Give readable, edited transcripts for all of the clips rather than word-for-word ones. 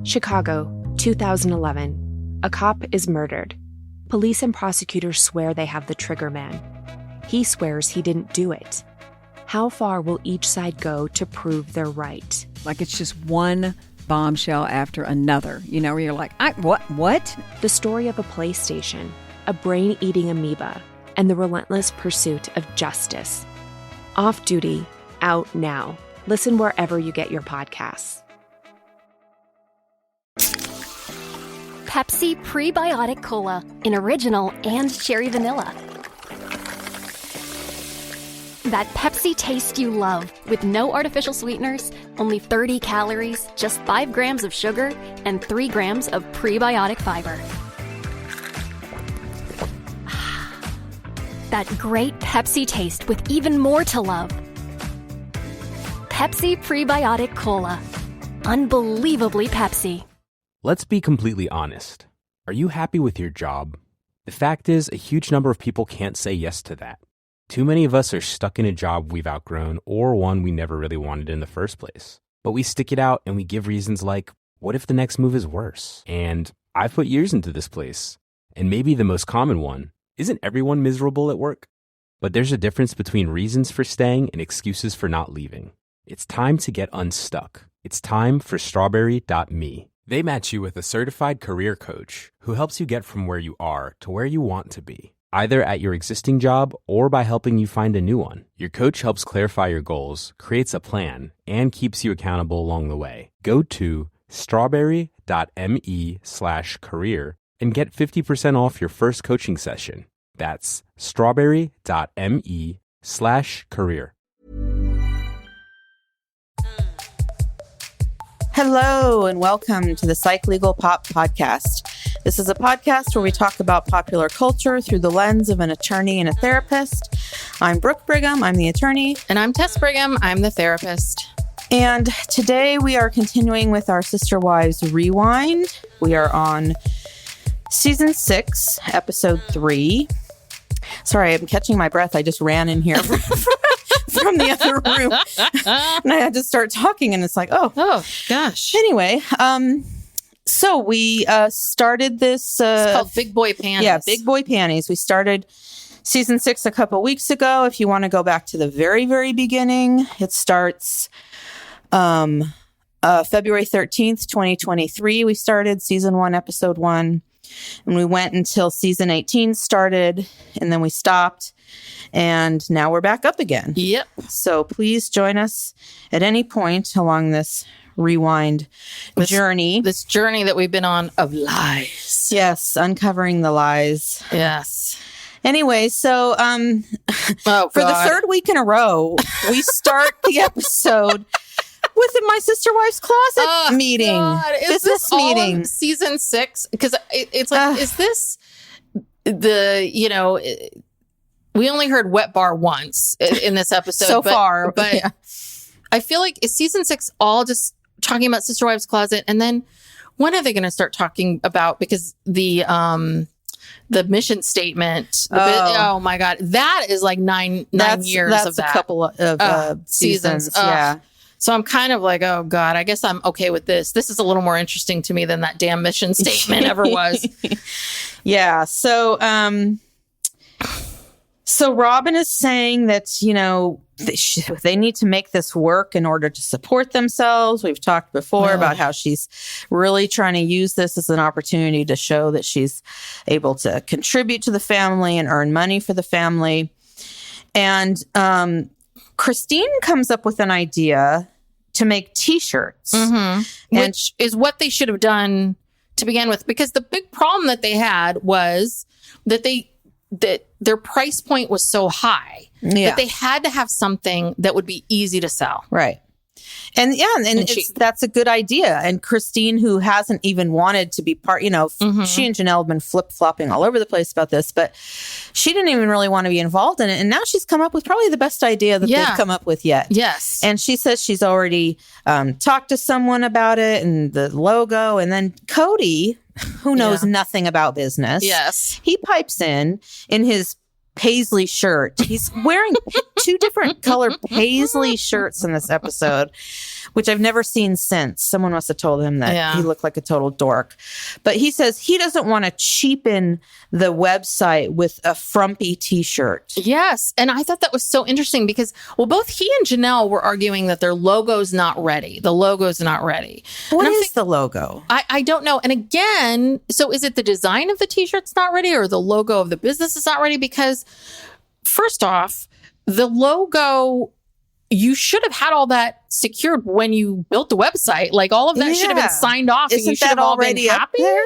Chicago, 2011. A cop is murdered. Police and prosecutors swear they have the trigger man. He swears he didn't do it. How far will each side go to prove they're right? Like it's just one bombshell after another, where you're like, what? The story of a PlayStation, a brain-eating amoeba, and the relentless pursuit of justice. Off Duty, out now. Listen wherever you get your podcasts. Pepsi Prebiotic Cola in original and cherry vanilla. That Pepsi taste you love, with no artificial sweeteners, only 30 calories, just 5 grams of sugar, and 3 grams of prebiotic fiber. That great Pepsi taste with even more to love. Pepsi Prebiotic Cola. Unbelievably Pepsi. Let's be completely honest. Are you happy with your job? The fact is, a huge number of people can't say yes to that. Too many of us are stuck in a job we've outgrown or one we never really wanted in the first place. But we stick it out and we give reasons like, what if the next move is worse? And I've put years into this place. And maybe the most common one, isn't everyone miserable at work? But there's a difference between reasons for staying and excuses for not leaving. It's time to get unstuck. It's time for strawberry.me. They match you with a certified career coach who helps you get from where you are to where you want to be, either at your existing job or by helping you find a new one. Your coach helps clarify your goals, creates a plan, and keeps you accountable along the way. Go to strawberry.me/career and get 50% off your first coaching session. That's strawberry.me/career. Hello and welcome to the Psych Legal Pop Podcast. This is a podcast where we talk about popular culture through the lens of an attorney and a therapist. I'm Brooke Brigham, I'm the attorney. And I'm Tess Brigham, I'm the therapist. And today we are continuing with our Sister Wives Rewind. We are on Season 6, Episode 3. Sorry, I'm catching my breath. I just ran in here from the other room. And I had to start talking, and it's like, oh gosh. Anyway, so we started this. It's called Big Boy Panties. Yeah, Big Boy Panties. We started Season 6 a couple weeks ago. If you want to go back to the very, very beginning, it starts February 13th, 2023. We started Season 1, Episode 1. And we went until Season 18 started, and then we stopped. And now we're back up again. Yep. So please join us at any point along this rewind journey. This journey that we've been on of lies. Yes, uncovering the lies. Yes. Anyway, so for the third week in a row, we start the episode with my sister wife's closet meeting. God. Is business this meeting. all of Season 6? Because it's like, is this we only heard wet bar once in this episode so far, but yeah. I feel like is Season 6 all just talking about Sister Wives Closet, and then when are they going to start talking about, because the mission statement, oh my God, that is like nine years that's of that. A couple of seasons. Yeah. So I'm kind of like, oh God, I guess I'm okay with this. This is a little more interesting to me than that damn mission statement ever was. Yeah. So Robin is saying that, they need to make this work in order to support themselves. We've talked before about how she's really trying to use this as an opportunity to show that she's able to contribute to the family and earn money for the family. And Christine comes up with an idea to make T-shirts. Mm-hmm. Which is what they should have done to begin with. Because the big problem that they had was that their price point was so high that they had to have something that would be easy to sell. Right. And that's a good idea. And Christine, who hasn't even wanted to be part, she and Janelle have been flip-flopping all over the place about this, but she didn't even really want to be involved in it. And now she's come up with probably the best idea that they've come up with yet. Yes. And she says she's already talked to someone about it and the logo. And then Cody, who knows nothing about business. Yes. He pipes in his paisley shirt. He's wearing 2 different color paisley shirts in this episode, which I've never seen since. Someone must have told him that he looked like a total dork. But he says he doesn't want to cheapen the website with a frumpy t-shirt. Yes. And I thought that was so interesting because, well, both he and Janelle were arguing that their logo's not ready. The logo's not ready. What is the logo? I don't know. And again, so is it the design of the t-shirt's not ready or the logo of the business is not ready? Because first off, the logo, you should have had all that secured when you built the website. Like all of that should have been signed off. Isn't and you should that have all been already up happy. there?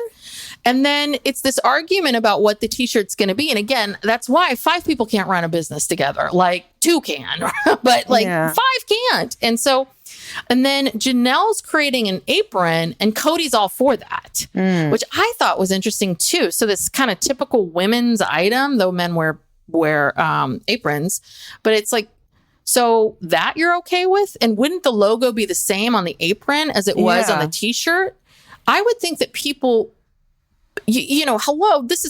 And then it's this argument about what the t-shirt's going to be. And again, that's why 5 people can't run a business together. Like 2 can, but like 5 can't. And so, and then Janelle's creating an apron and Cody's all for that, which I thought was interesting too. So this kind of typical women's item, though men wear aprons, but it's like, so that you're okay with? And wouldn't the logo be the same on the apron as it was on the t-shirt? I would think that people, you know, hello, this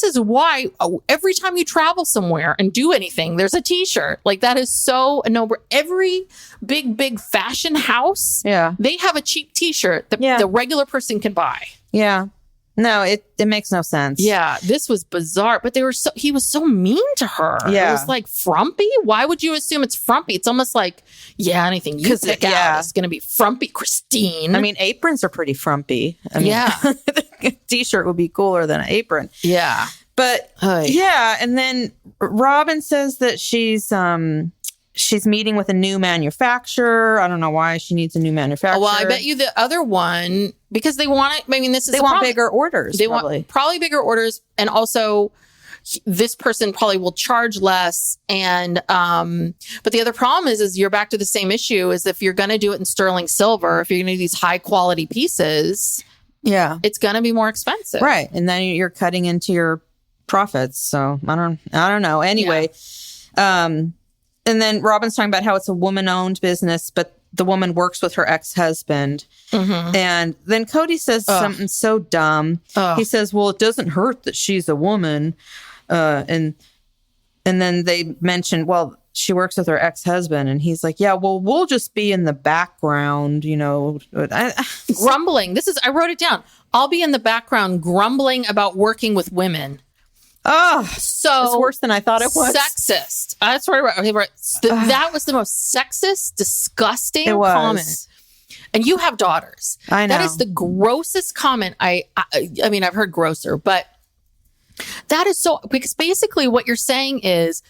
is why every time you travel somewhere and do anything, there's a t-shirt. Like that is so a no-brainer. Every big fashion house, they have a cheap t-shirt that the regular person can buy. Yeah. No, it makes no sense. Yeah, this was bizarre, but he was so mean to her. Yeah. It was like frumpy. Why would you assume it's frumpy? It's almost like, anything you pick out is going to be frumpy, Christine. I mean, aprons are pretty frumpy. I mean, t-shirt would be cooler than an apron. Yeah. But and then Robin says that she's meeting with a new manufacturer. I don't know why she needs a new manufacturer. Well, I bet you the other one, because they want it. I mean, they want bigger orders. They want probably bigger orders. And also this person probably will charge less. And, but the other problem is you're back to the same issue is if you're going to do it in sterling silver, if you're going to do these high quality pieces, it's going to be more expensive. Right. And then you're cutting into your profits. So I don't know. Anyway, and then Robin's talking about how it's a woman-owned business, but the woman works with her ex-husband. Mm-hmm. And then Cody says something so dumb. He says, well, it doesn't hurt that she's a woman. And then they mention, well, she works with her ex-husband. And he's like, yeah, well, we'll just be in the background, you know. Grumbling. I wrote it down. I'll be in the background grumbling about working with women. Oh, so it's worse than I thought it was. Sexist. That's what I wrote. Okay, right. That was the most sexist, disgusting comment. And you have daughters. I know. That is the grossest comment. I mean, I've heard grosser, but that is so, because basically what you're saying is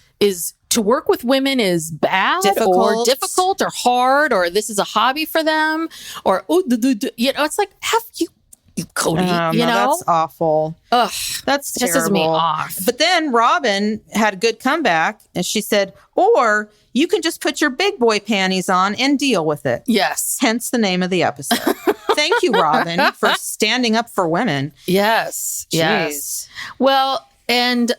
to work with women is bad or difficult or hard, or this is a hobby for them, or, you know, it's like, have you Cody, you know? That's awful. Ugh, that's terrible. Pisses me off. But then Robin had a good comeback and she said, or you can just put your big boy panties on and deal with it. Yes. Hence the name of the episode. Thank you, Robin, for standing up for women. Yes. Jeez. Yes. Well, and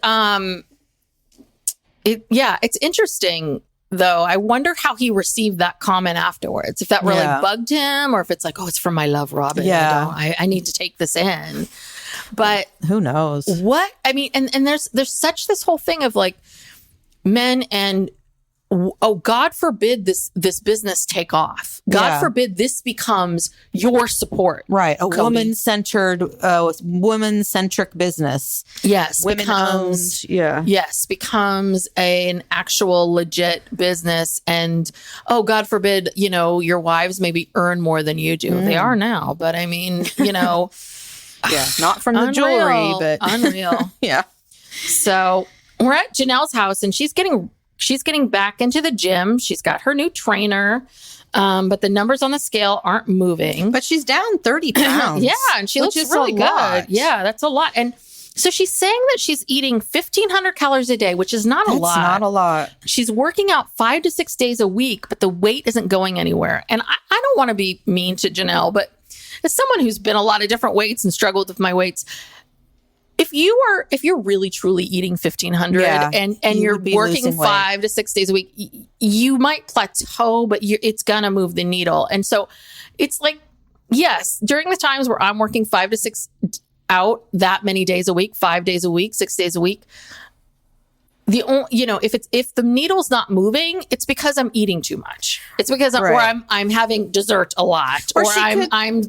it's interesting. Though I wonder how he received that comment afterwards. If that really bugged him, or if it's like, oh, it's from my love, Robin. Yeah, I need to take this in. But who knows? What I mean, and there's such this whole thing of like men and God forbid this business take off. God forbid this becomes your support. Right, a woman-centered, woman-centric business. Yes, women owned. Yeah, yes, becomes an actual legit business. And God forbid, you know, your wives maybe earn more than you do. They are now, but I mean, you know, not from the jewelry, but unreal. Yeah. So we're at Janelle's house, and she's getting back into the gym. She's got her new trainer, but the numbers on the scale aren't moving. But she's down 30 pounds. Yeah, and she looks really good. Yeah, that's a lot. And so she's saying that she's eating 1,500 calories a day, which is not a lot. That's not a lot. She's working out 5 to 6 days a week, but the weight isn't going anywhere. And I don't want to be mean to Janelle, but as someone who's been a lot of different weights and struggled with my weights, if you're really truly eating 1,500 and you're working 5 to 6 days a week, you might plateau, but it's gonna move the needle. And so it's like, yes, during the times where I'm working 5 to 6 out that many days a week, 5 days a week, 6 days a week, if the needle's not moving, it's because I'm eating too much. It's because or I'm having dessert a lot, or I'm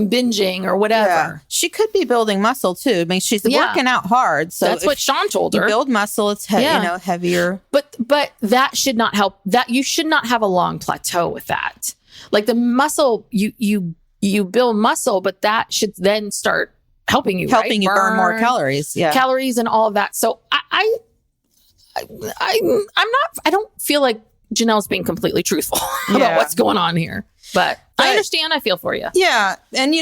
binging or whatever. Yeah. She could be building muscle too. I mean, she's working out hard. So that's what Sean told her. You build muscle, it's heavier. But that should not help. That you should not have a long plateau with that. Like the muscle, you build muscle, but that should then start helping you burn more calories. Yeah, calories and all of that. So I don't feel like Janelle's being completely truthful about what's going on here, but I understand. I feel for you. Yeah. And,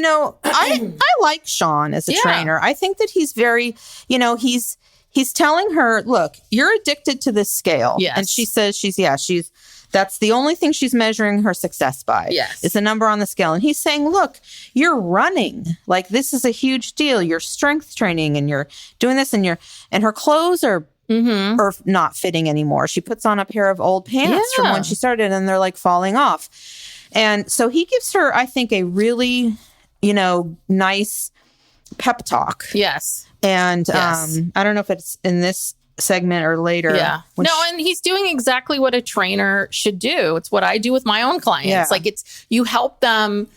I like Sean as a trainer. I think that he's very, he's telling her, look, you're addicted to this scale. Yes. And she says that's the only thing she's measuring her success by. Yes. Is the number on the scale. And he's saying, look, you're running. Like, this is a huge deal. You're strength training and you're doing this and her clothes are not fitting anymore. She puts on a pair of old pants from when she started and they're like falling off. And so he gives her, I think, a really, nice pep talk. Yes. And I don't know if it's in this segment or later. Yeah. And he's doing exactly what a trainer should do. It's what I do with my own clients. Yeah. Like you help them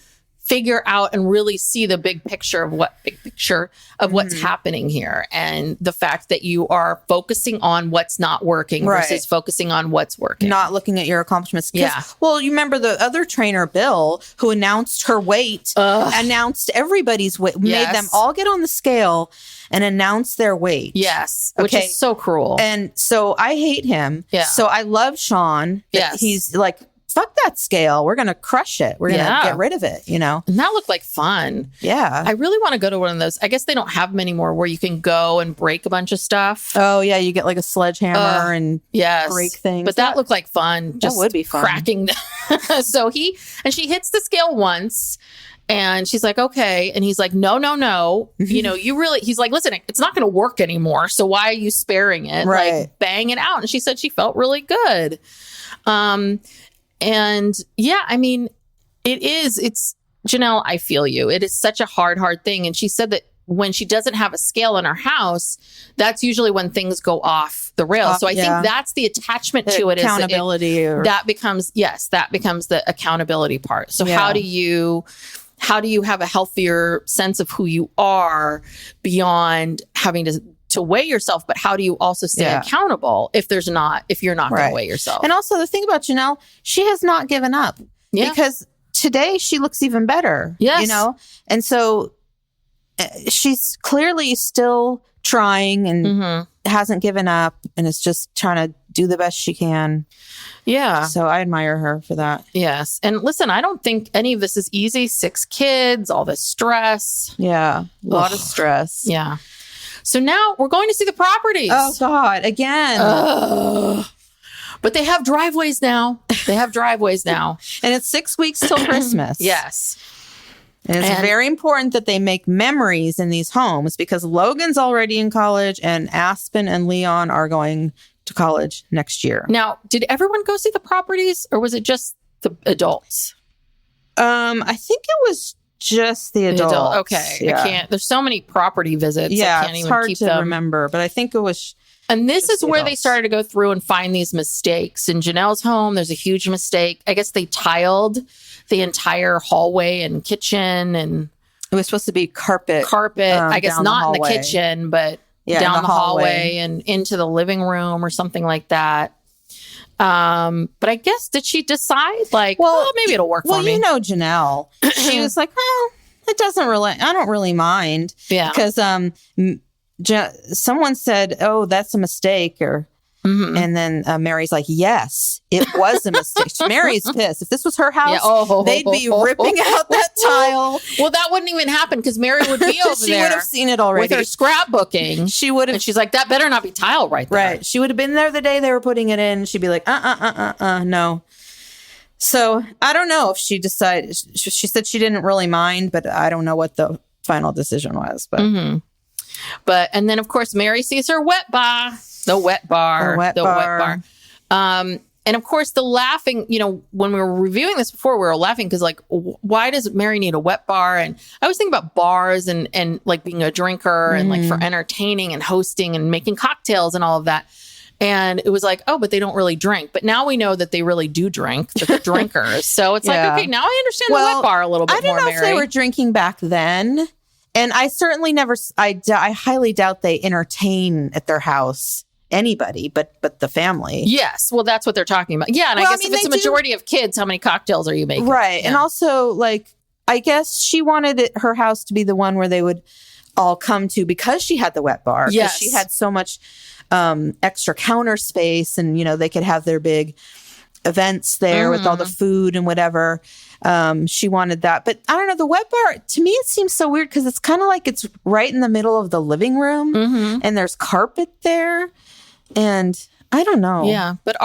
figure out and really see the big picture of what's happening here, and the fact that you are focusing on what's not working versus focusing on what's working. Not looking at your accomplishments. Yeah. Well, you remember the other trainer, Bill, who announced her weight, announced everybody's weight, made them all get on the scale and announce their weight. Yes. Which is so cruel. And so I hate him. Yeah. So I love Sean. Yes. He's like, fuck that scale. We're going to crush it. We're going to get rid of it, And that looked like fun. Yeah. I really want to go to one of those. I guess they don't have them anymore where you can go and break a bunch of stuff. Oh, yeah. You get like a sledgehammer and break things. But that looked like fun. Just that would be fun. Cracking. So she hits the scale once. And she's like, okay. And he's like, no. He's like, listen, it's not going to work anymore. So why are you sparing it? Right. Like, bang it out. And she said she felt really good. And I mean, it's Janelle, I feel you. It is such a hard thing. And she said that when she doesn't have a scale in her house, that's usually when things go off the rails. So I think that's the attachment to it. Accountability. That becomes the accountability part. So how do you have a healthier sense of who you are beyond having to weigh yourself, but how do you also stay accountable if you're not going to weigh yourself? And also the thing about Janelle, she has not given up because today she looks even better. Yes. And so she's clearly still trying and hasn't given up and is just trying to do the best she can. Yeah. So I admire her for that. Yes. And listen, I don't think any of this is easy. 6 kids, all this stress. Yeah. A lot of stress. Yeah. So now we're going to see the properties. Oh, God. Again. But they have driveways now. And it's 6 weeks till Christmas. Yes. And it's very important that they make memories in these homes because Logan's already in college and Aspyn and Leon are going to college next year. Now, did everyone go see the properties or was it just the adults? I think it was just the adults. Okay. Yeah. I can't. There's so many property visits. Yeah, I can't even hard keep to them. remember, but I think it was. And this is where they started to go through and find these mistakes. In Janelle's home, there's a huge mistake. I guess they tiled the entire hallway and kitchen, and it was supposed to be carpet. I guess not in the kitchen, but down the hallway and into the living room or something like that. But I guess, did she decide like, well, maybe it'll work for me? Well, Janelle, she was like, well, it doesn't really, I don't really mind. Yeah. Because someone said, oh, that's a mistake. And then Mary's like, yes, it was a mistake. Mary's pissed. If this was her house, they'd be ripping out that tile. Well, that wouldn't even happen because Mary would be over there. She would have seen it already. With her scrapbooking. She would have. And she's like, that better not be tile right there. Right. She would have been there the day they were putting it in. She'd be like, no. So I don't know if she decided. She said she didn't really mind, but I don't know what the final decision was. But, and then, of course, Mary sees her wet bar. The wet bar. And of course, the laughing, when we were reviewing this before, we were laughing because like, why does Mary need a wet bar? And I was thinking about bars and like being a drinker and like for entertaining and hosting and making cocktails and all of that. And it was like, oh, but they don't really drink. But now we know that they really do drink, that they're drinkers. So it's like, okay, now I understand the wet bar a little bit more, I don't know if they were drinking back then. And I certainly I highly doubt they entertain at their house anybody but the family. Yes. Well, that's what they're talking about. Yeah. And I guess if it's a majority of kids, how many cocktails are you making? Right. Yeah. And also, like, I guess she wanted her house to be the one where they would all come to because she had the wet bar. Yes. She had so much extra counter space, and, they could have their big events there with all the food and whatever. She wanted that. But I don't know, the wet bar, to me, it seems so weird because it's kind of like it's right in the middle of the living room and there's carpet there. And I don't know. Yeah. But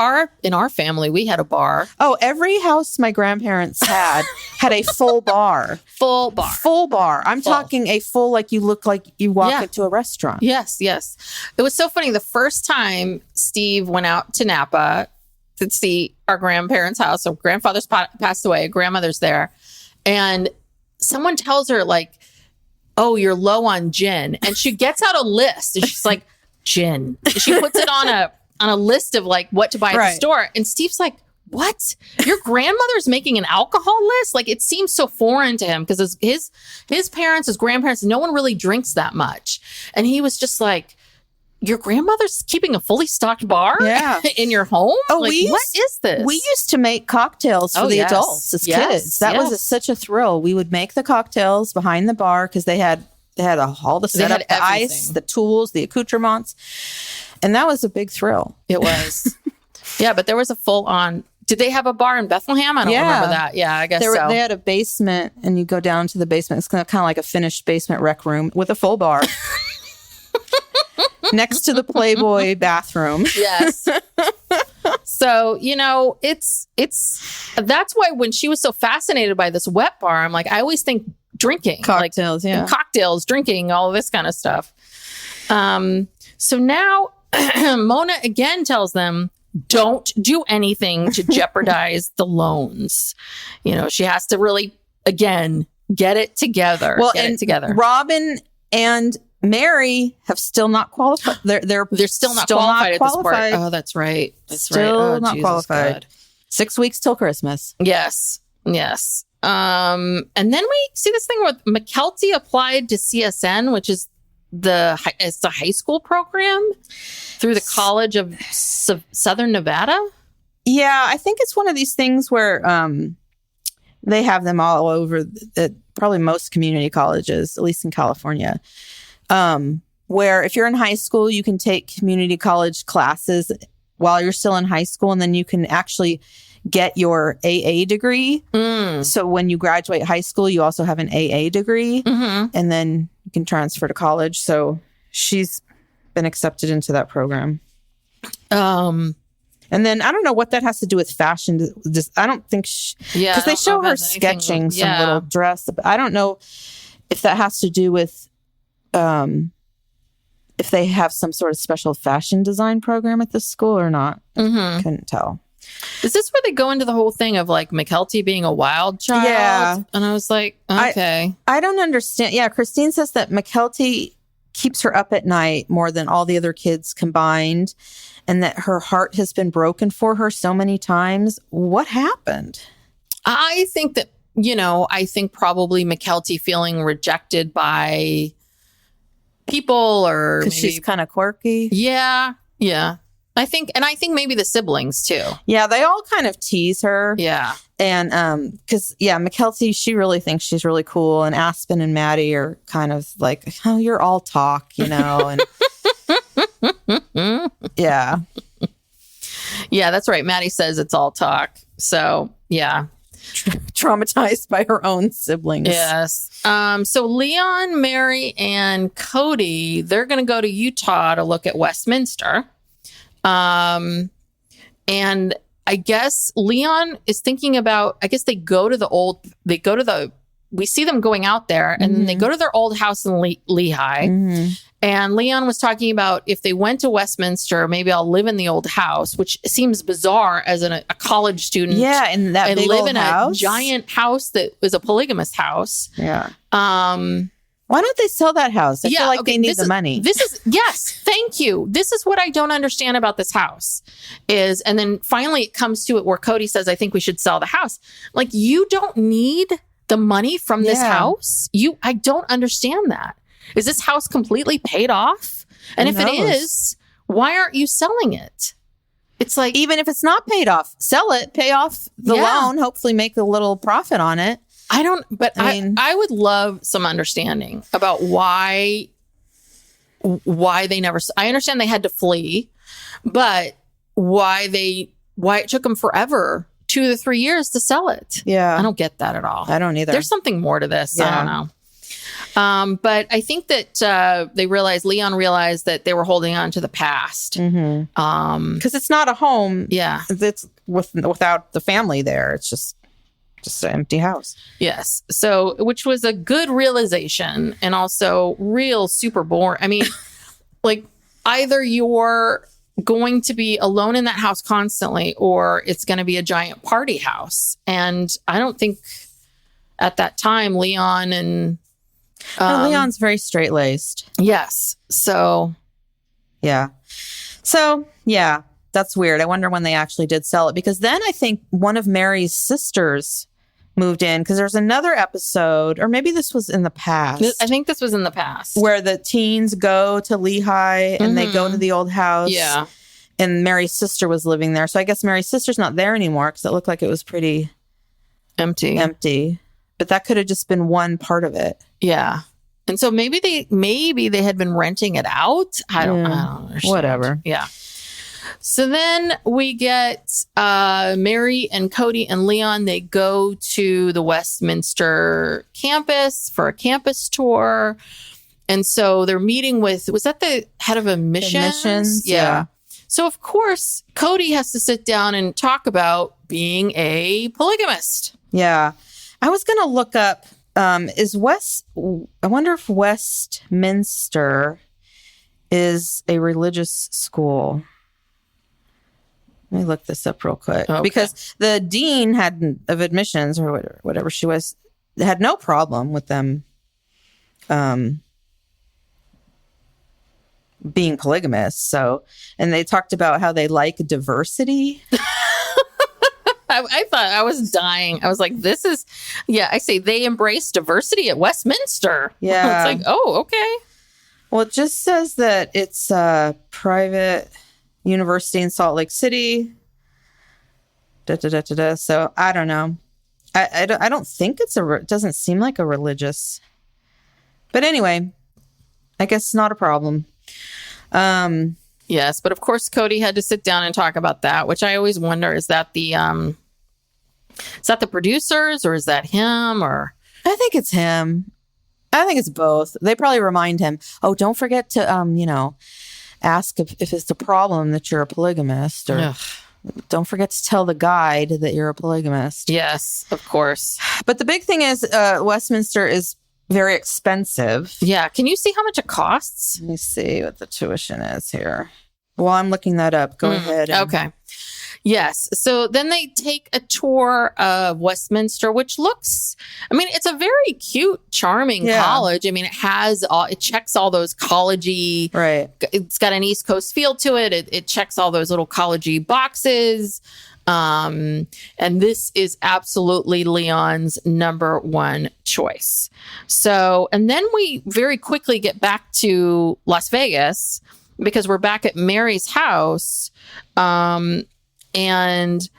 in our family, we had a bar. Oh, every house my grandparents had a full bar. Full bar. Full bar. I'm talking a full, like you look like you walk into a restaurant. Yes. Yes. It was so funny. The first time Steve went out to Napa to see our grandparents' house. So grandfather's passed away, grandmother's there. And someone tells her, like, oh, you're low on gin. And she gets out a list and she's like, gin. She puts it on a list of like what to buy at the store. And Steve's like, what? Your grandmother's making an alcohol list? Like, it seems so foreign to him because his parents, his grandparents, no one really drinks that much. And he was just like, your grandmother's keeping a fully stocked bar in your home? Oh, like, what is this? We used to make cocktails for the adults as kids. That was such a thrill. We would make the cocktails behind the bar because they had all the setup, the ice, the tools, the accoutrements. And that was a big thrill. It was. Yeah, but there was a full on. Did they have a bar in Bethlehem? I don't remember that. Yeah, I guess so. They had a basement, and you go down to the basement. It's kind of like a finished basement rec room with a full bar. Next to the Playboy bathroom. Yes. So, it's that's why when she was so fascinated by this wet bar, I'm like, I always think drinking. Cocktails, cocktails, drinking, all of this kind of stuff. So now Mona again tells them, don't do anything to jeopardize the loans. She has to really, again, get it together. Robin and Mary have still not qualified. They're still not qualified at this point. Oh, that's right. That's still right. Oh, not Jesus qualified. God. 6 weeks till Christmas. Yes. And then we see this thing where McKelty applied to CSN, which is it's the high school program through the College of Southern Nevada. Yeah, I think it's one of these things where they have them all over probably most community colleges, at least in California, where if you're in high school, you can take community college classes while you're still in high school, and then you can actually get your AA degree. So when you graduate high school, you also have an AA degree, and then you can transfer to college. So she's been accepted into that program. And then I don't know what that has to do with fashion. I don't think because they show her sketching some little dress. But I don't know if that has to do with if they have some sort of special fashion design program at this school or not. Couldn't tell. Is this where they go into the whole thing of like McKelty being a wild child? Yeah. And I was like, okay. I don't understand. Yeah, Christine says that McKelty keeps her up at night more than all the other kids combined, and that her heart has been broken for her so many times. What happened? I think that, I think probably McKelty feeling rejected by people, or because she's kind of quirky. Yeah. I think maybe the siblings too. Yeah, they all kind of tease her. Yeah. And because McKelty, she really thinks she's really cool, and Aspyn and Maddie are kind of like, oh, you're all talk, and yeah. Yeah, that's right. Maddie says it's all talk. So yeah. Traumatized by her own siblings. Yes. So Leon, Mary, and Cody, they're going to go to Utah to look at Westminster. And I guess Leon is thinking about, we see them going out there, and then they go to their old house in Lehigh. And Leon was talking about if they went to Westminster, maybe I'll live in the old house, which seems bizarre as a college student. Yeah, and big live old in house. a giant house that was a polygamous house. Yeah. Or Why don't they sell that house? I feel like they need the money. Yes, thank you. This is what I don't understand about this house and then finally it comes to it where Cody says, I think we should sell the house. Like, you don't need the money from this house. I don't understand that. Is this house completely paid off? And if it is, why aren't you selling it? It's like, even if it's not paid off, sell it, pay off the loan, hopefully make a little profit on it. I would love some understanding about why they never, I understand they had to flee, but why it took them forever, 2 to 3 years to sell it. Yeah. I don't get that at all. I don't either. There's something more to this. Yeah. I don't know. But I think that Leon realized that they were holding on to the past. Because it's not a home. Yeah. It's without the family there. It's just an empty house. Yes. So, which was a good realization and also real super boring. I mean, like, either you're going to be alone in that house constantly or it's going to be a giant party house. And I don't think at that time, Leon and... Leon's very straight-laced. Yes. So... Yeah. So, yeah, that's weird. I wonder when they actually did sell it. Because then I think one of Mary's sisters moved in, because there's another episode, or maybe this was in the past. I think this was in the past. Where the teens go to Lehigh and they go to the old house. Yeah. And Mary's sister was living there. So I guess Mary's sister's not there anymore because it looked like it was pretty empty. But that could have just been one part of it. Yeah. And so maybe they had been renting it out. I don't understand. Whatever. Yeah. So then we get Mary and Cody and Leon. They go to the Westminster campus for a campus tour. And so they're meeting with, was that the head of admissions? Yeah. So of course, Cody has to sit down and talk about being a polygamist. Yeah. I was going to look up, I wonder if Westminster is a religious school. Let me look this up real quick. Okay. Because the dean of admissions or whatever she was, had no problem with them being polygamists. So, and they talked about how they like diversity. I thought I was dying. I was like, I say they embrace diversity at Westminster. Yeah. It's like, oh, okay. Well, it just says that it's a private university in Salt Lake City. So I don't know. I don't think it doesn't seem like a religious. But anyway, I guess it's not a problem. Yes, but of course Cody had to sit down and talk about that, which I always wonder, is that the producers or is that him? Or I think it's him. I think it's both. They probably remind him, oh, don't forget to ask if it's a problem that you're a polygamist, or don't forget to tell the guide that you're a polygamist. Yes, of course. But the big thing is Westminster is very expensive. Yeah. Can you see how much it costs? Let me see what the tuition is here. While I'm looking that up, go ahead. Okay. Yes. So then they take a tour of Westminster, which looks, it's a very cute, charming college. It checks all those college-y, right. It's got an East Coast feel to it. It checks all those little college-y boxes. And this is absolutely Leon's number one choice. So, and then we very quickly get back to Las Vegas because we're back at Mary's house. And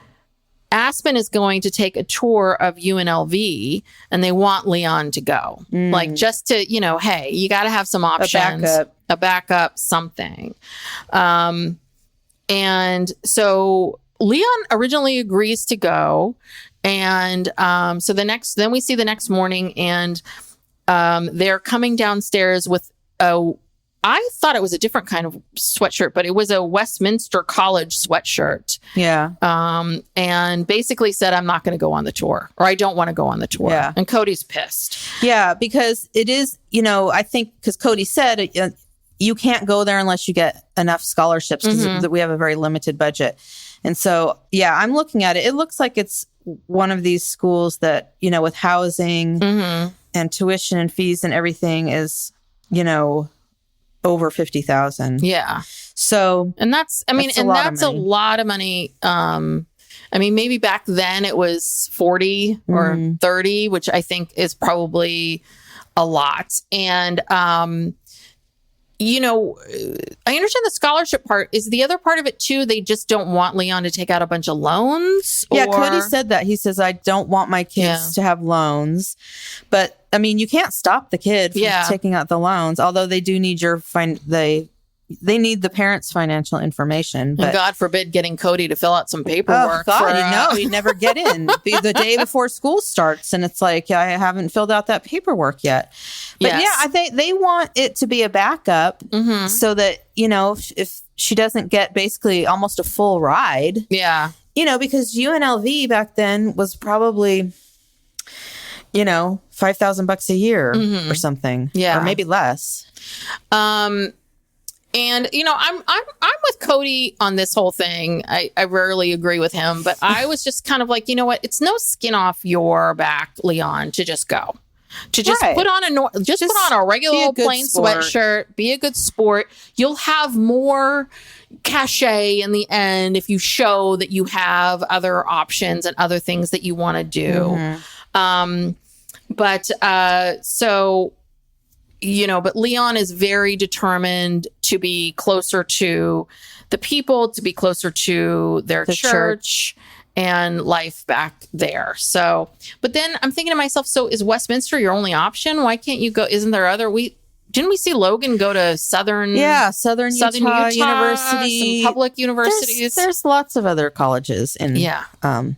Aspyn is going to take a tour of UNLV and they want Leon to go. Like, just to, hey, you got to have some options. A backup, something. And so Leon originally agrees to go. And so then we see the next morning and they're coming downstairs with I thought it was a different kind of sweatshirt, but it was a Westminster College sweatshirt. Yeah. And basically said, I'm not going to go on the tour, or I don't want to go on the tour. Yeah. And Cody's pissed. Yeah, because it is, I think, because Cody said you can't go there unless you get enough scholarships because we have a very limited budget. And so, yeah, I'm looking at it. It looks like it's one of these schools that, with housing and tuition and fees and everything is, over $50,000. Yeah. So, and that's a lot of money. Maybe back then it was 40 or 30, which I think is probably a lot. And, I understand the scholarship part. Is the other part of it too? They just don't want Leon to take out a bunch of loans? Yeah, Cody said that. He says, I don't want my kids to have loans. But you can't stop the kid from taking out the loans, although they do need they need the parents' financial information. But and God forbid getting Cody to fill out some paperwork. Oh, God, he'd never get in the day before school starts. And it's like, I haven't filled out that paperwork yet. But I think they want it to be a backup so that, if she doesn't get basically almost a full ride. Yeah. Because UNLV back then was probably, $5,000 a year or something. Yeah. Or maybe less. And I'm with Cody on this whole thing. I rarely agree with him, but I was just kind of like, you know what? It's no skin off your back, Leon, to just go. To just put on a regular plain sweatshirt, be a good sport. You'll have more cachet in the end if you show that you have other options and other things that you want to do. But Leon is very determined to be closer to the people, to be closer to their church and life back there. So, but then I'm thinking to myself, so is Westminster your only option? Why can't you go? Isn't there other? Didn't we see Logan go to Southern Utah University, some public universities? There's lots of other colleges in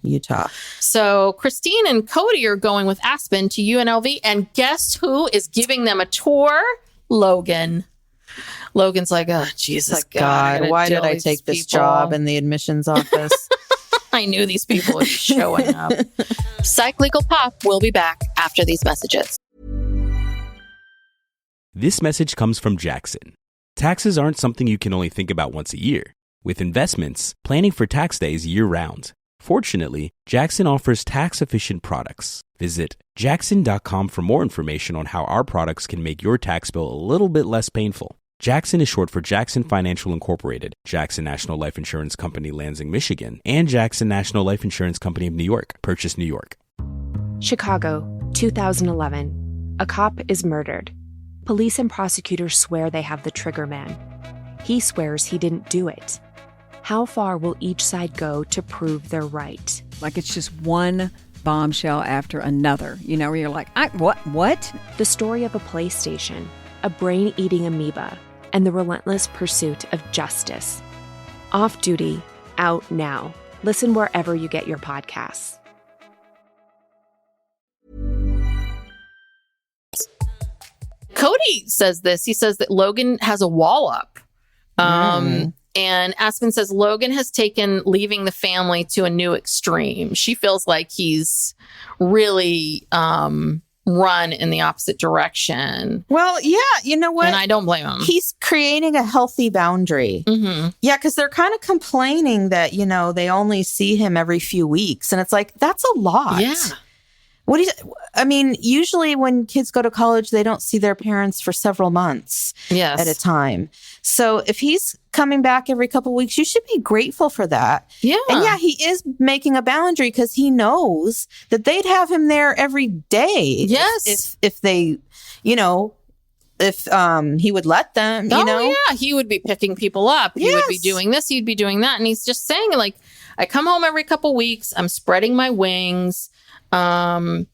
Utah. So Christine and Cody are going with Aspyn to UNLV, and guess who is giving them a tour? Logan. Logan's like, oh, Jesus God, why did I take this job in the admissions office? I knew these people would be showing up. Psych Legal Pop will be back after these messages. This message comes from Jackson. Taxes aren't something you can only think about once a year. With investments, planning for tax day is year-round. Fortunately, Jackson offers tax-efficient products. Visit jackson.com for more information on how our products can make your tax bill a little bit less painful. Jackson is short for Jackson Financial Incorporated, Jackson National Life Insurance Company, Lansing, Michigan, and Jackson National Life Insurance Company of New York, Purchase, New York. Chicago, 2011. A cop is murdered. Police and prosecutors swear they have the trigger man. He swears he didn't do it. How far will each side go to prove they're right? Like it's just one bombshell after another, where you're like, what? The story of a PlayStation, a brain-eating amoeba, and the relentless pursuit of justice. Off Duty, out now. Listen wherever you get your podcasts. Cody says this. He says that Logan has a wall up. And Aspyn says Logan has taken leaving the family to a new extreme. She feels like he's really run in the opposite direction. Well, yeah, you know what? And I don't blame him. He's creating a healthy boundary. Yeah, because they're kind of complaining that, they only see him every few weeks. And it's like, that's a lot. Yeah. Usually when kids go to college, they don't see their parents for several months at a time. So if he's coming back every couple of weeks, you should be grateful for that. Yeah. And yeah, he is making a boundary because he knows that they'd have him there every day. Yes. If they, if he would let them, yeah, he would be picking people up. He would be doing this, he'd be doing that. And he's just saying, like, I come home every couple of weeks, I'm spreading my wings. And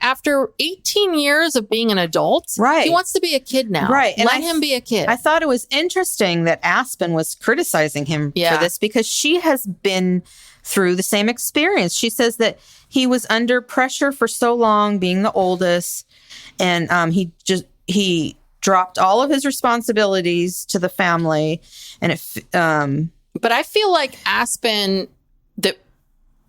after 18 years of being an adult, he wants to be a kid now. Right. And Let him be a kid. I thought it was interesting that Aspyn was criticizing him for this because she has been through the same experience. She says that he was under pressure for so long, being the oldest, and he dropped all of his responsibilities to the family, and But I feel like Aspyn, that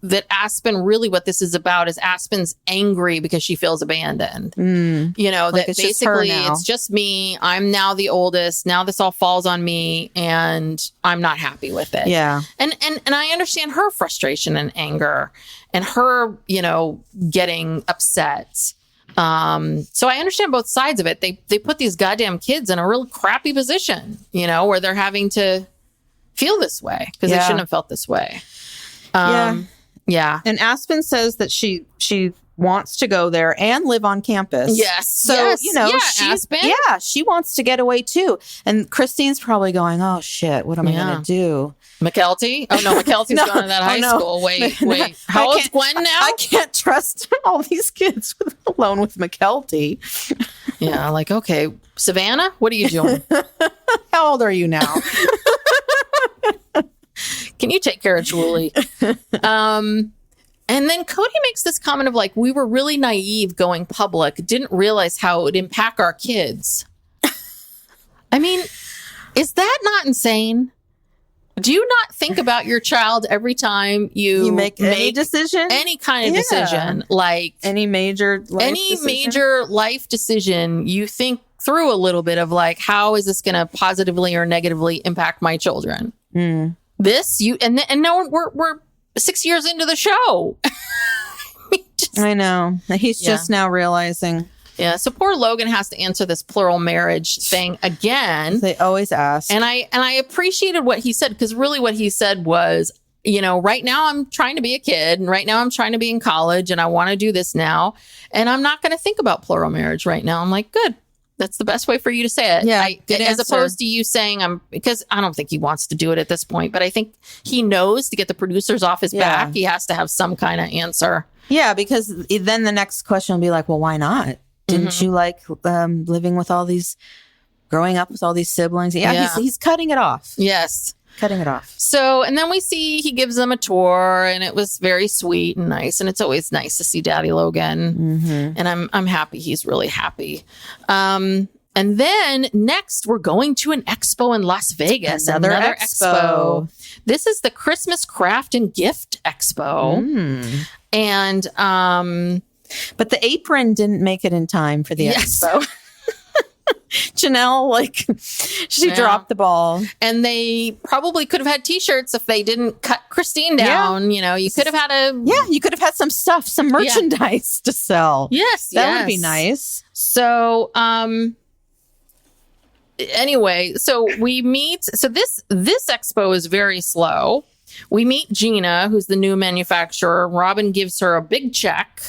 Aspyn, really what this is about is Aspyn's angry because she feels abandoned. You know, Like that it's just her basically now. it's just me. I'm now the oldest. Now this all falls on me and I'm not happy with it. Yeah. And I understand her frustration and anger and her, you know, getting upset. So I understand both sides of it. They put these goddamn kids in a real crappy position, you know, where they're having to feel this way because they shouldn't have felt this way. Yeah. And Aspyn says that she wants to go there and live on campus. Yes. So, yes. you know, yeah, Aspyn. she wants to get away too. And Christine's probably going, oh shit, what am I going to do? McKelty? Oh no, McKelty's going to that high school. Wait. How old's Gwen now? I can't trust all these kids alone with McKelty. Yeah, like, okay, Savannah, what are you doing? How old are you now? Can you take care of Julie? And then Cody makes this comment of like, we were really naive going public, didn't realize how it would impact our kids. I mean, is that not insane? Do you not think about your child every time you make any decision? Any kind of decision, like any major life decision, you think through a little bit of like, how is this going to positively or negatively impact my children? This and now we're 6 years into the show. I know. He's just now realizing. Yeah. So poor Logan has to answer this plural marriage thing again. They always ask. And I appreciated what he said, because really what he said was, you know, right now I'm trying to be a kid and right now I'm trying to be in college and I want to do this now. And I'm not going to think about plural marriage right now. I'm like, good. That's the best way for you to say it. Yeah. As opposed to you saying because I don't think he wants to do it at this point, but I think he knows to get the producers off his back, he has to have some kind of answer. Yeah, because then the next question will be like, well, why not? Didn't you like living with growing up with all these siblings? Yeah. He's cutting it off. Yes. Cutting it off. So, and then we see he gives them a tour and it was very sweet and nice. And it's always nice to see Daddy Logan. And I'm happy. He's really happy. And then next we're going to an expo in Las Vegas. Another expo. This is the Christmas Craft and Gift Expo. And, but the apron didn't make it in time for the expo. Janelle, she dropped the ball. And they probably could have had t-shirts if they didn't cut Christine down. You know, you could have had you could have had some stuff, some merchandise to sell. Yes. That would be nice. So, anyway, so we meet, so this expo is very slow. We meet Gina, who's the new manufacturer. Robin gives her a big check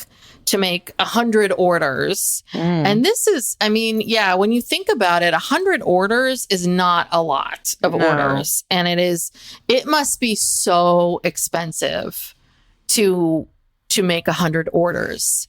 to make 100 orders. And this is, I mean, when you think about it, 100 orders is not a lot of orders. And it must be so expensive to make 100 orders.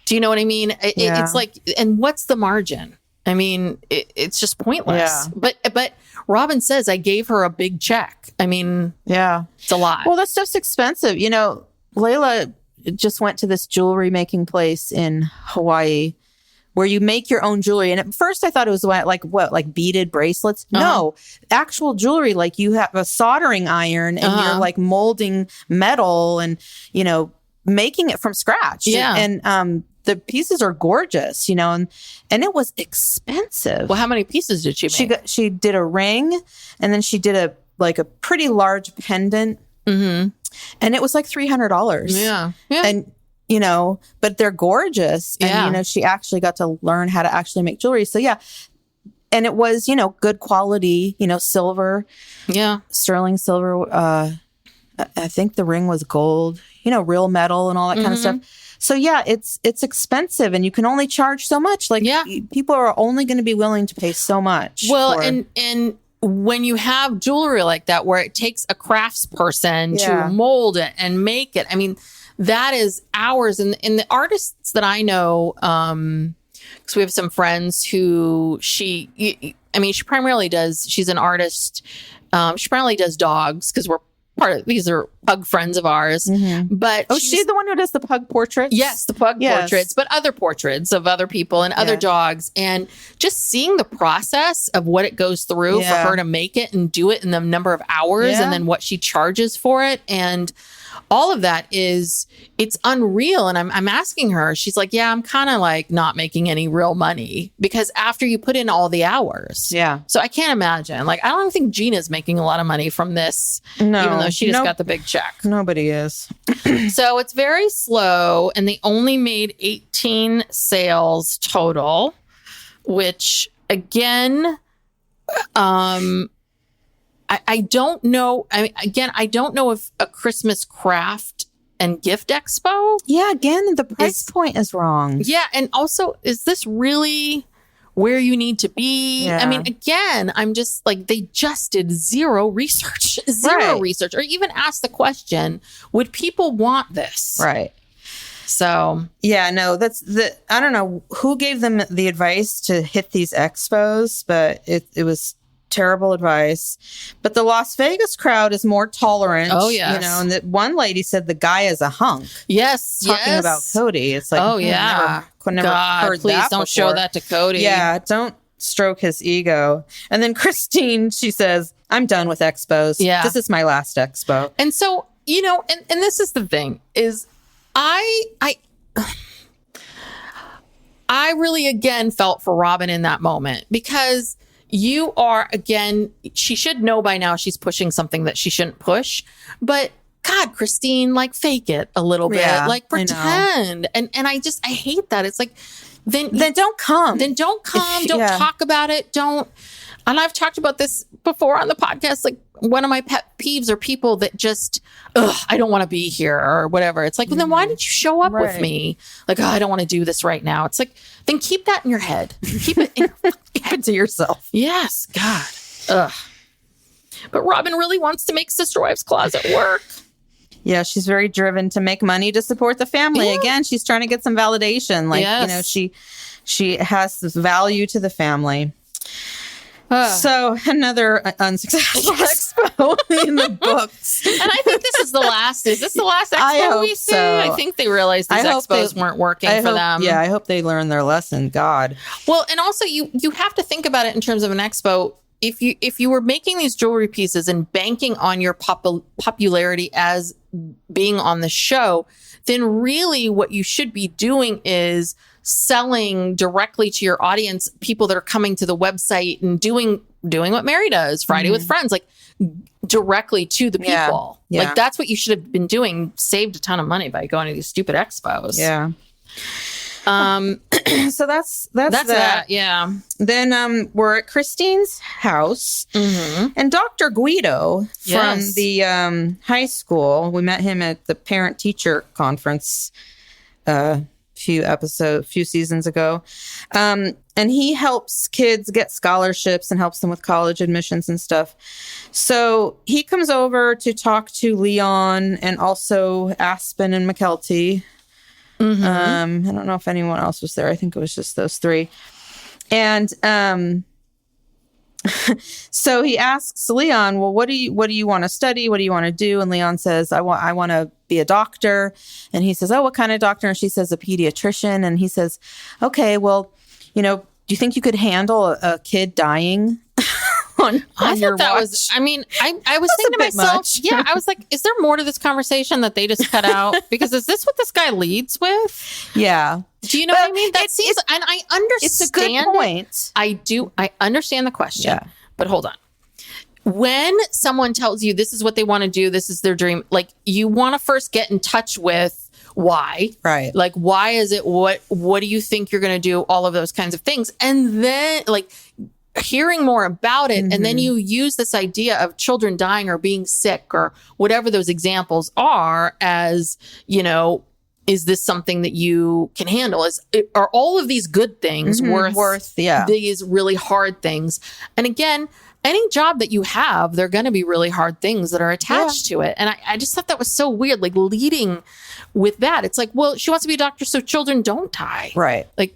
Do you know what I mean? It's like, and what's the margin? I mean, it's just pointless. Yeah. But Robin says, I gave her a big check. I mean, it's a lot. Well, that stuff's expensive. You know, Layla just went to this jewelry making place in Hawaii where you make your own jewelry. And at first I thought it was like beaded bracelets. No, actual jewelry. Like you have a soldering iron and you're like molding metal and, you know, making it from scratch. Yeah. And, the pieces are gorgeous, you know, and it was expensive. Well, how many pieces did she make? She did a ring and then she did a pretty large pendant. And it was like $300. Yeah. And, you know, but they're gorgeous. And, you know, she actually got to learn how to actually make jewelry. So, yeah. And it was, you know, good quality, you know, silver. Yeah. Sterling silver. I think the ring was gold, you know, real metal and all that kind of stuff. So, yeah, it's expensive and you can only charge so much. Like, people are only going to be willing to pay so much. Well, and when you have jewelry like that, where it takes a craftsperson to mold it and make it, I mean, that is hours. And the artists that I know, because we have some friends who she primarily she's an artist. She primarily does dogs because these are pug friends of ours. But she's the one who does the pug portraits? Yes, the pug portraits, but other portraits of other people and other dogs. And just seeing the process of what it goes through for her to make it and do it in the number of hours and then what she charges for it. And all of that it's unreal. And I'm asking her, she's like, yeah, I'm kind of like not making any real money because after you put in all the hours. Yeah. So I can't imagine. Like, I don't think Gina's making a lot of money from this, even though she just got the big check. Nobody is. So it's very slow, and they only made 18 sales total, which again, I don't know. I don't know if a Christmas craft and gift expo. Yeah, again, the price point is wrong. Yeah, and also, is this really where you need to be? Yeah. I mean, again, I'm just like, they just did zero research, or even asked the question, would people want this? Right. So, yeah, no, I don't know who gave them the advice to hit these expos, but it was terrible advice. But the Las Vegas crowd is more tolerant. Oh, yes. You know, and that one lady said the guy is a hunk. Yes. Talking about Cody. It's like, oh, yeah. Never God, heard please that don't before. show that to Cody. Yeah, don't stroke his ego. And then Christine, she says, I'm done with expos. Yeah. This is my last expo. And so, you know, and this is the thing, is I really, again, felt for Robin in that moment, because you are, again, she should know by now she's pushing something that she shouldn't push. But God, Christine, like, fake it a little bit, like, pretend. And I hate that. It's like, then don't come. Then don't come. Don't talk about it. Don't. And I've talked about this before on the podcast. Like, one of my pet peeves are people that just, I don't want to be here or whatever. It's like, well, then why did you show up with me? Like, I don't want to do this right now. It's like, then keep that in your head. Keep it keep it to yourself. Yes, God. Ugh. But Robin really wants to make Sister Wives Closet work. Yeah, she's very driven to make money to support the family. Yeah. Again, she's trying to get some validation. Like, you know, she has this value to the family. So another unsuccessful expo in the books. And I think this is the last. Is this the last expo we see? So. I think they realized these expos weren't working for them. Yeah, I hope they learned their lesson. God. Well, and also you have to think about it in terms of an expo. If you were making these jewelry pieces and banking on your popularity as being on the show, then really what you should be doing is selling directly to your audience, people that are coming to the website and doing what Mary does, Friday with Friends, like directly to the people. Yeah. Like, that's what you should have been doing. Saved a ton of money by going to these stupid expos. Yeah. So that's that. Yeah. Then we're at Christine's house, and Dr. Guido from the high school. We met him at the parent teacher conference few seasons ago, and he helps kids get scholarships and helps them with college admissions and stuff. So he comes over to talk to Leon and also Aspyn and McKelty. I don't know if anyone else was there. I think it was just those three. And so he asks Leon, well, what do you want to study? What do you want to do? And Leon says, I want to be a doctor. And he says, oh, what kind of doctor? And she says, a pediatrician. And he says, okay, well, you know, do you think you could handle a kid dying? I thought that was, I mean, I was thinking to myself, I was like, is there more to this conversation that they just cut out? Because is this what this guy leads with? Yeah. Do you know what I mean? That seems, and I understand. It's a good point. I understand the question, but hold on. When someone tells you this is what they want to do, this is their dream, like, you want to first get in touch with why, right? Like, why is it, what do you think you're going to do? All of those kinds of things. And then, like, hearing more about it, and then you use this idea of children dying or being sick or whatever those examples are as, you know, is this something that you can handle? Are all of these good things worth these really hard things? And again, any job that you have, they're going to be really hard things that are attached to it. And I just thought that was so weird, like, leading with that. It's like, well, she wants to be a doctor so children don't die. Right. Like,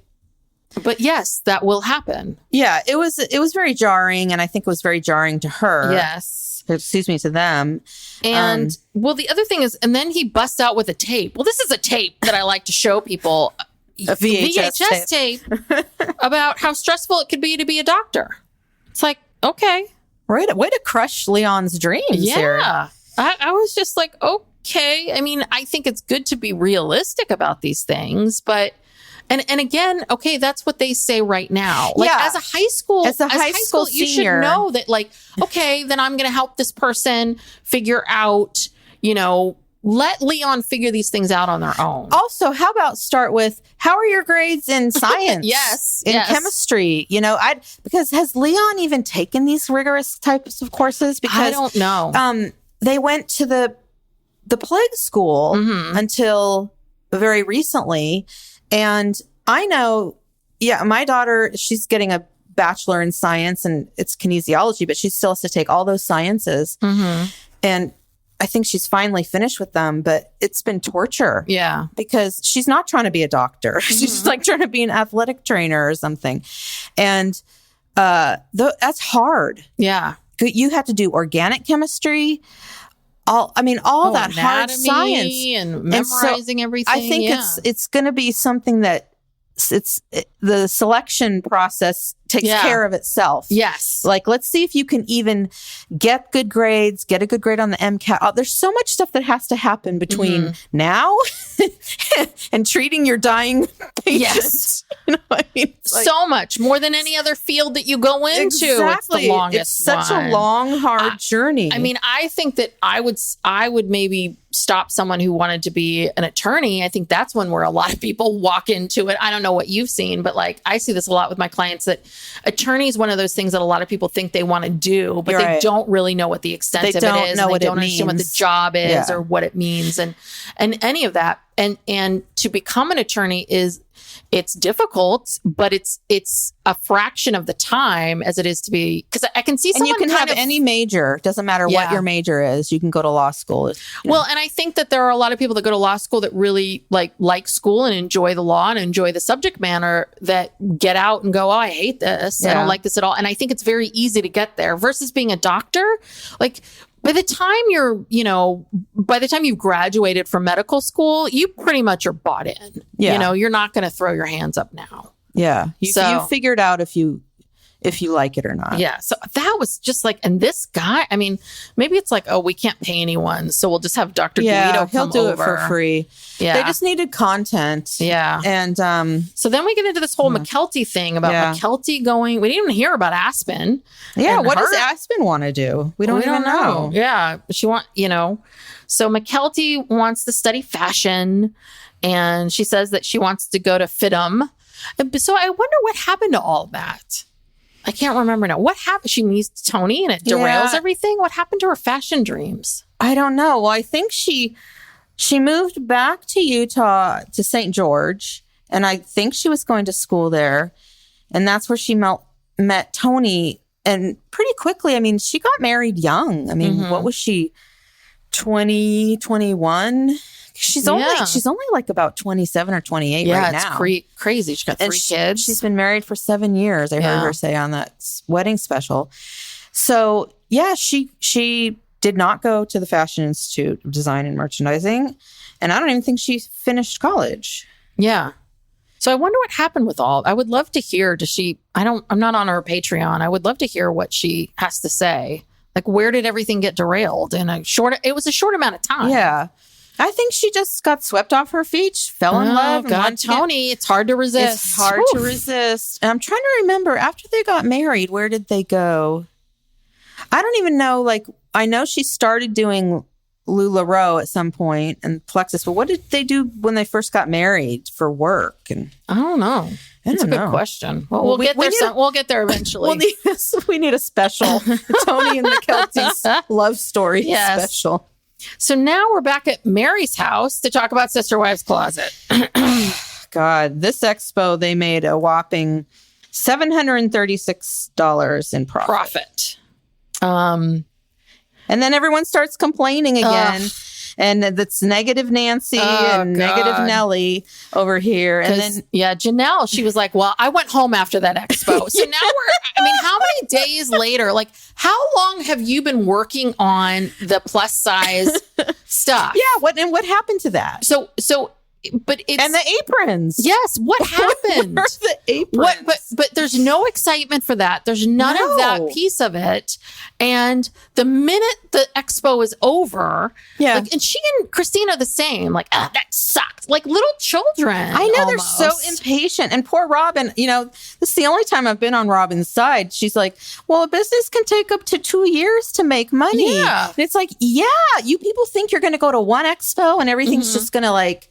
but yes, that will happen. Yeah, it was very jarring, and I think it was very jarring to her. Yes. Excuse me, to them. And well, the other thing is, and then he busts out with a tape. Well, this is a tape that I like to show people. A VHS tape about how stressful it could be to be a doctor. It's like, okay. Way to crush Leon's dreams here. I was just like, okay. I mean, I think it's good to be realistic about these things, but and again, okay, that's what they say right now. Like as a high school, you should senior, know that, like, okay, then I'm going to help this person figure out, let Leon figure these things out on their own. Also, how about start with, how are your grades in science? Yes. In chemistry? Because has Leon even taken these rigorous types of courses? Because I don't know. They went to the plague school until very recently. And I know, my daughter, she's getting a bachelor in science and it's kinesiology, but she still has to take all those sciences. And I think she's finally finished with them, but it's been torture. Yeah. Because she's not trying to be a doctor. She's just like trying to be an athletic trainer or something. And that's hard. Yeah. You have to do organic chemistry. All that hard science and memorizing everything. I think it's going to be something that the selection process takes care of itself. Yes. Like, let's see if you can even get good grades, get a good grade on the MCAT. There's so much stuff that has to happen between now and treating your dying patients. Yes. So much more than any other field that you go into. Exactly. It's the longest It's such a long, hard journey. I mean, I think that I would maybe stop someone who wanted to be an attorney. I think that's when where a lot of people walk into it. I don't know what you've seen, but like I see this a lot with my clients, that attorney is one of those things that a lot of people think they want to do, but they don't really know what the extent of it is. They don't understand what the job is or what it means and any of that. And to become an attorney it's difficult, but it's a fraction of the time as it is to be, because I can see someone. And you can have any major. Doesn't matter what your major is. You can go to law school. Well, and I think that there are a lot of people that go to law school that really like school and enjoy the law and enjoy the subject matter, that get out and go, oh, I hate this. I don't like this at all. And I think it's very easy to get there versus being a doctor. Like, by the time you've graduated from medical school, you pretty much are bought in. Yeah. You're not going to throw your hands up now. Yeah. You figured out if you like it or not. Yeah. So that was just like, and this guy, I mean, maybe it's like, oh, we can't pay anyone, so we'll just have Dr. Guido he'll do it for free. Yeah. They just needed content. Yeah. And so then we get into this whole McKelty thing about McKelty going, we didn't even hear about Aspyn. Yeah. What does Aspyn want to do? We don't even know. Yeah. She so McKelty wants to study fashion, and she says that she wants to go to FITM. So I wonder what happened to all that. I can't remember now. What happened? She meets Tony and it derails everything. What happened to her fashion dreams? I don't know. Well, I think she moved back to Utah, to St. George, and I think she was going to school there. And that's where she met Tony. And pretty quickly, I mean, she got married young. I mean, what was she, 20, 21? She's only like about 27 or 28 right now. Yeah, it's crazy. She got 3 kids. She's been married for 7 years. I heard her say on that wedding special. So yeah, she did not go to the Fashion Institute of Design and Merchandising, and I don't even think she finished college. Yeah. So I wonder what happened with all. I would love to hear. I'm not on her Patreon. I would love to hear what she has to say. Like, where did everything get derailed in it was a short amount of time. Yeah. I think she just got swept off her feet, fell in love. God, Tony, it's hard to resist. It's hard to resist. And I'm trying to remember, after they got married, where did they go? I don't even know. Like, I know she started doing LuLaRoe at some point and Plexus, but what did they do when they first got married for work? And I don't know. That's a good question. Well, we'll get there. We'll get there eventually. We need a special Tony and the Kelties love story special. So now we're back at Mary's house to talk about Sister Wives Closet. God, this expo, they made a whopping $736 in profit. And then everyone starts complaining again. And that's negative Nancy and negative Nellie over here. And then, Janelle, she was like, well, I went home after that expo. So now how many days later, like, how long have you been working on the plus size stuff? Yeah. What happened to that? So but it's and the aprons. Yes, what happened? Where are the aprons? But there's no excitement for that. There's none of that piece of it. And the minute the expo is over, like, and she and Christine are the same. Like, that sucked. Like little children. I know, they're so impatient. And poor Robin, you know, this is the only time I've been on Robin's side. She's like, well, a business can take up to 2 years to make money. Yeah. And it's like, you people think you're going to go to one expo and everything's just going to like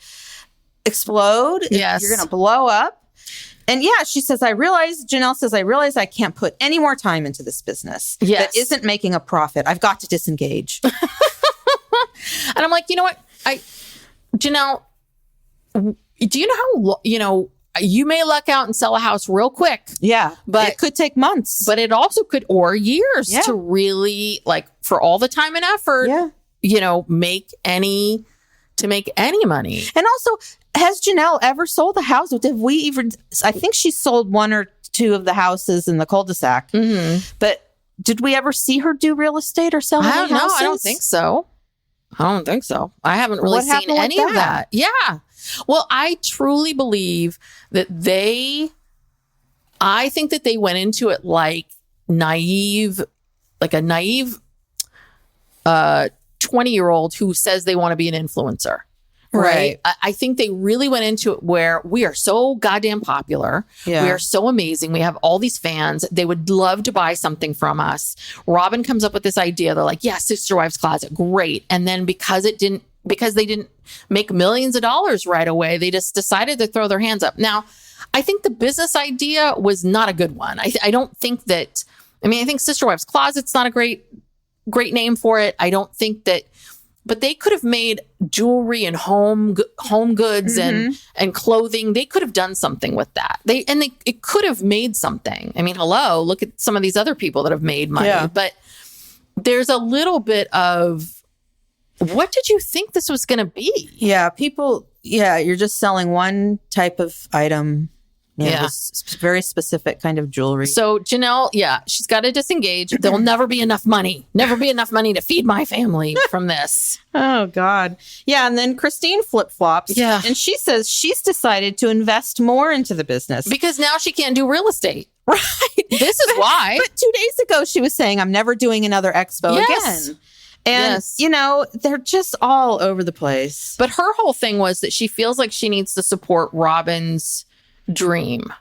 explode. Yes. You're going to blow up. And she says, Janelle says, I realize I can't put any more time into this business that isn't making a profit. I've got to disengage. And I'm like, you know what? Janelle, do you know how, you may luck out and sell a house real quick. Yeah. But it could take months. But it also could, or years to really, like, for all the time and effort, make any money. And also, has Janelle ever sold a house? I think she sold 1 or 2 of the houses in the cul-de-sac. Mm-hmm. But did we ever see her do real estate or sell any houses? No, I don't think so. I haven't really seen any of that. Yeah. Well, I truly believe that I think that they went into it like a naive 20-year-old who says they want to be an influencer. Right. I think they really went into it where we are so goddamn popular. Yeah. We are so amazing. We have all these fans. They would love to buy something from us. Robin comes up with this idea. They're like, Sister Wives Closet, great. And then because they didn't make millions of dollars right away, they just decided to throw their hands up. Now, I think the business idea was not a good one. I don't think that, I think Sister Wives Closet's not a great name for it. I don't think that, but they could have made jewelry and home goods and clothing. They could have done something with that. It could have made something. Hello, look at some of these other people that have made money. Yeah. But there's a little bit of, what did you think this was going to be? Yeah, you're just selling one type of item. This very specific kind of jewelry. So Janelle, she's got to disengage. There'll never be enough money to feed my family from this. Oh, God. Yeah. And then Christine flip-flops. Yeah. And she says she's decided to invest more into the business. Because now she can't do real estate. Right. This is why. But 2 days ago, she was saying, I'm never doing another expo again. And, they're just all over the place. But her whole thing was that she feels like she needs to support Robin's dream.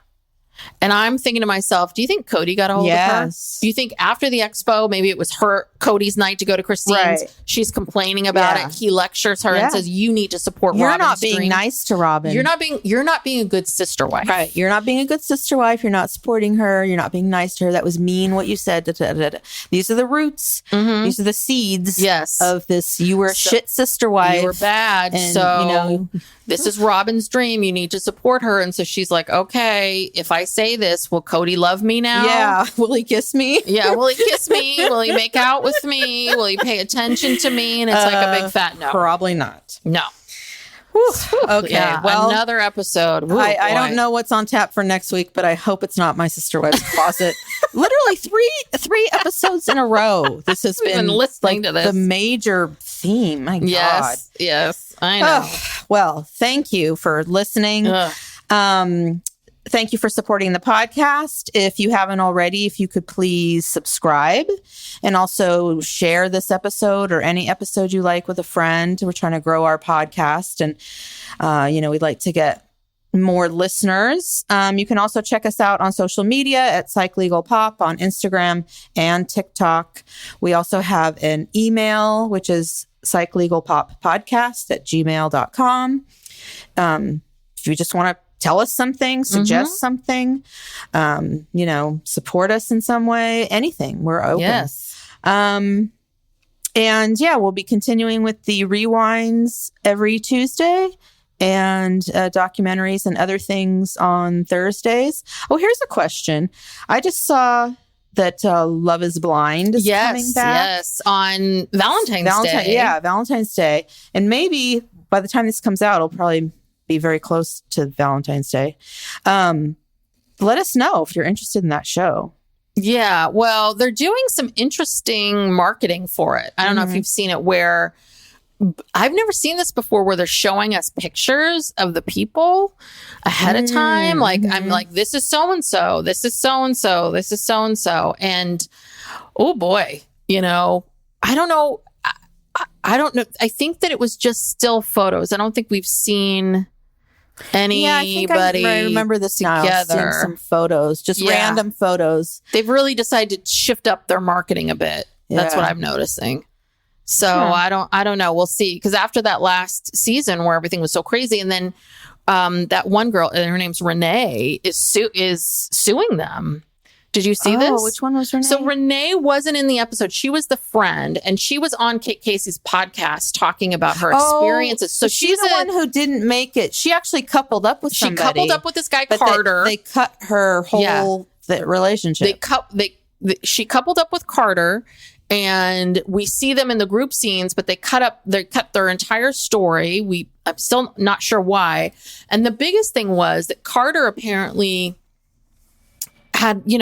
And I'm thinking to myself, do you think Cody got a hold of her? Do you think after the expo, maybe it was Cody's night to go to Christine's? Right. She's complaining about it. He lectures her and says, you need to support Robin's dream. You're not being nice to Robin. You're not being a good sister wife. Right. You're not being a good sister wife. You're not supporting her. You're not being nice to her. That was mean what you said. These are the roots. Mm-hmm. These are the seeds of this. You were a shit sister wife. You were bad. And, this is Robin's dream. You need to support her. And so she's like, okay, if I say this, will Cody love me now? Yeah. Will he kiss me? Yeah. Will he kiss me? Will he make out with me? Will he pay attention to me? And it's like a big fat no. Probably not. No. Okay. Yeah, well, another episode. I don't know what's on tap for next week, but I hope it's not my Sister Wives Closet. Literally three episodes in a row. This has been listening to this. The major theme. My God. Yes, I know. Well, thank you for listening. Thank you for supporting the podcast. If you haven't already, if you could please subscribe and also share this episode or any episode you like with a friend. We're trying to grow our podcast and, we'd like to get more listeners. You can also check us out on social media at Psych Legal Pop on Instagram and TikTok. We also have an email, which is psychlegalpoppodcast@gmail.com. If you just want to tell us something, suggest something, support us in some way, anything. We're open. Yes. And we'll be continuing with the rewinds every Tuesday and documentaries and other things on Thursdays. Oh, here's a question. I just saw that Love is Blind is coming back. Yes, on Valentine's Day. Yeah, Valentine's Day. And maybe by the time this comes out, it'll probably be very close to Valentine's Day. Let us know if you're interested in that show. Yeah, well, they're doing some interesting marketing for it. I don't know if you've seen it, where I've never seen this before where they're showing us pictures of the people ahead of time. Like, I'm like, this is so-and-so, this is so-and-so, this is so-and-so. And oh boy, you know, I don't know. I don't know. I think that it was just still photos. I don't think we've seen anybody. I remember this together. now. Seeing some photos, just random photos. They've really decided to shift up their marketing a bit. That's what I'm noticing. So I don't know. We'll see. Because after that last season where everything was so crazy, and then that one girl, her name's Renee, is suing them. Did you see this? Which one was Renee? So Renee wasn't in the episode. She was the friend, and she was on Kate Casey's podcast talking about her experiences. So she's the one who didn't make it. She actually coupled up with somebody. She coupled up with this guy, Carter. They cut her whole relationship. She coupled up with Carter, and we see them in the group scenes, but they cut their entire story. I'm still not sure why. And the biggest thing was that Carter apparently had, he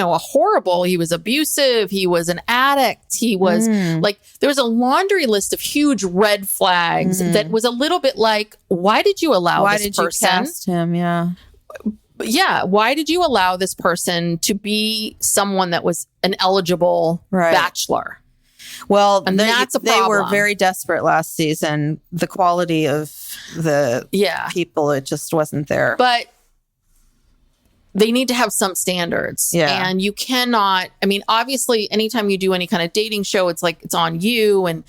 was abusive. He was an addict. He was like, there was a laundry list of huge red flags that was a little bit like, why did you allow this person? You cast him? Yeah. Yeah. Why did you allow this person to be someone that was an eligible bachelor? Well, and that's a problem. They were very desperate last season. The quality of the people, it just wasn't there. But they need to have some standards. Yeah. And you cannot, obviously, anytime you do any kind of dating show, it's like, it's on you. And,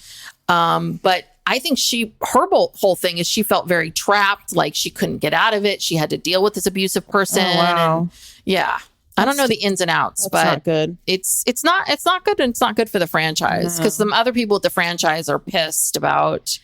but I think her whole thing is she felt very trapped, like she couldn't get out of it. She had to deal with this abusive person. Oh, wow. And I don't know the ins and outs, but not good. It's not good, and it's not good for the franchise, because some other people at the franchise are pissed about,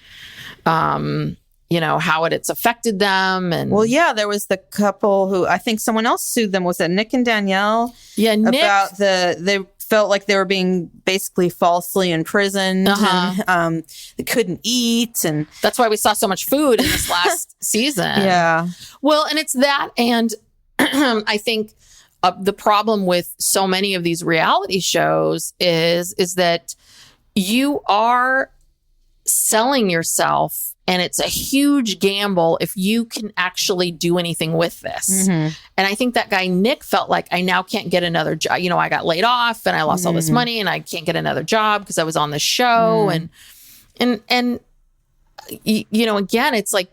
how it's affected them. And there was the couple who I think someone else sued them. Was it Nick and Danielle? Yeah, Nick. About they felt like they were being basically falsely imprisoned. And, they couldn't eat, and that's why we saw so much food in this last season. Yeah. Well, and it's that, and I think the problem with so many of these reality shows is that you are selling yourself. And it's a huge gamble if you can actually do anything with this. And I think that guy, Nick, felt like, I now can't get another job. I got laid off and I lost all this money and I can't get another job because I was on the show. And again, it's like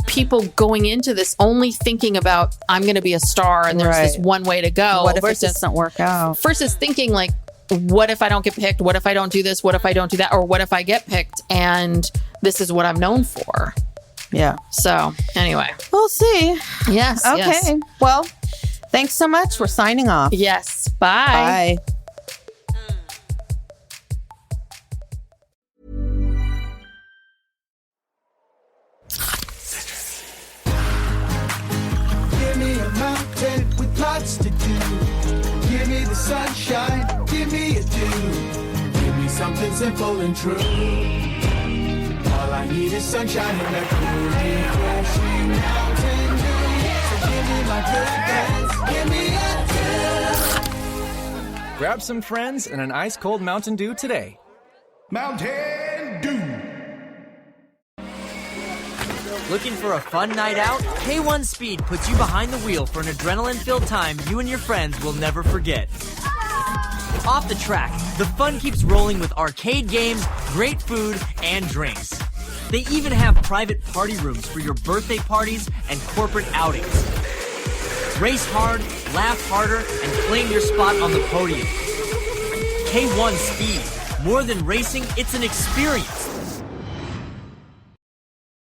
people going into this only thinking about, I'm going to be a star and there's this one way to go. What if it doesn't work out? Versus thinking like, what if I don't get picked? What if I don't do this? What if I don't do that? Or what if I get picked and this is what I'm known for? Yeah. So anyway, we'll see. Yes. Okay. Yes. Well, thanks so much. We're signing off. Yes. Bye. Bye. Give me a mountain with lots to do. Give me the sunshine. Give me a dew. Give me something simple and true. All I need is sunshine and a cool, refreshing Mountain Dew. So give me my good friends, give me a dew. Grab some friends and an ice-cold Mountain Dew today. Mountain Dew. Looking for a fun night out? K1 Speed puts you behind the wheel for an adrenaline-filled time you and your friends will never forget. Off the track, the fun keeps rolling with arcade games, great food, and drinks. They even have private party rooms for your birthday parties and corporate outings. Race hard, laugh harder, and claim your spot on the podium. K1 Speed. More than racing, it's an experience.